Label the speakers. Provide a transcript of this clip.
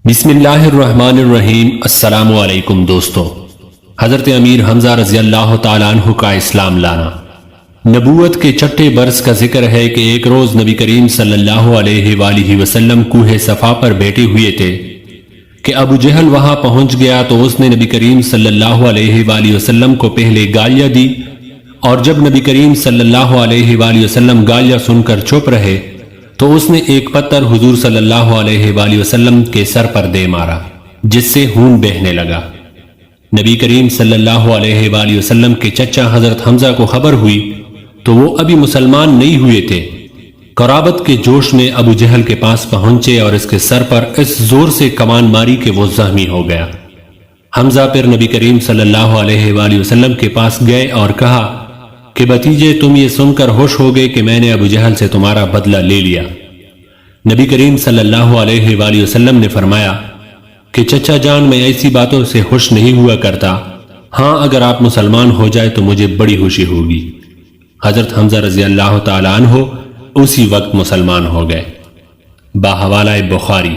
Speaker 1: بسم اللہ الرحمن الرحیم۔ السلام علیکم دوستو، حضرت امیر حمزہ رضی اللہ تعالیٰ عنہ کا اسلام لانا۔ نبوت کے چھٹے برس کا ذکر ہے کہ ایک روز نبی کریم صلی اللہ علیہ وآلہ وسلم کوہ صفا پر بیٹھے ہوئے تھے کہ ابو جہل وہاں پہنچ گیا تو اس نے نبی کریم صلی اللہ علیہ وآلہ وسلم کو پہلے گالیاں دی، اور جب نبی کریم صلی اللہ علیہ وآلہ وسلم گالیاں سن کر چپ رہے تو اس نے ایک پتھر حضور صلی اللہ علیہ وآلہ وسلم کے سر پر دے مارا، جس سے خون بہنے لگا۔ نبی کریم صلی اللہ علیہ وآلہ وسلم کے چچا حضرت حمزہ کو خبر ہوئی تو وہ ابھی مسلمان نہیں ہوئے تھے۔ قرابت کے جوش میں ابو جہل کے پاس پہنچے اور اس کے سر پر اس زور سے کمان ماری کہ وہ زخمی ہو گیا۔ حمزہ پھر نبی کریم صلی اللہ علیہ وآلہ وسلم کے پاس گئے اور کہا کہ بھتیجے، تم یہ سن کر خوش ہو گئے کہ میں نے ابو جہل سے تمہارا بدلہ لے لیا۔ نبی کریم صلی اللہ علیہ وآلہ وسلم نے فرمایا کہ چچا جان، میں ایسی باتوں سے خوش نہیں ہوا کرتا، ہاں اگر آپ مسلمان ہو جائے تو مجھے بڑی خوشی ہوگی۔ حضرت حمزہ رضی اللہ تعالیٰ عنہ اسی وقت مسلمان ہو گئے۔ باحوالہ بخاری۔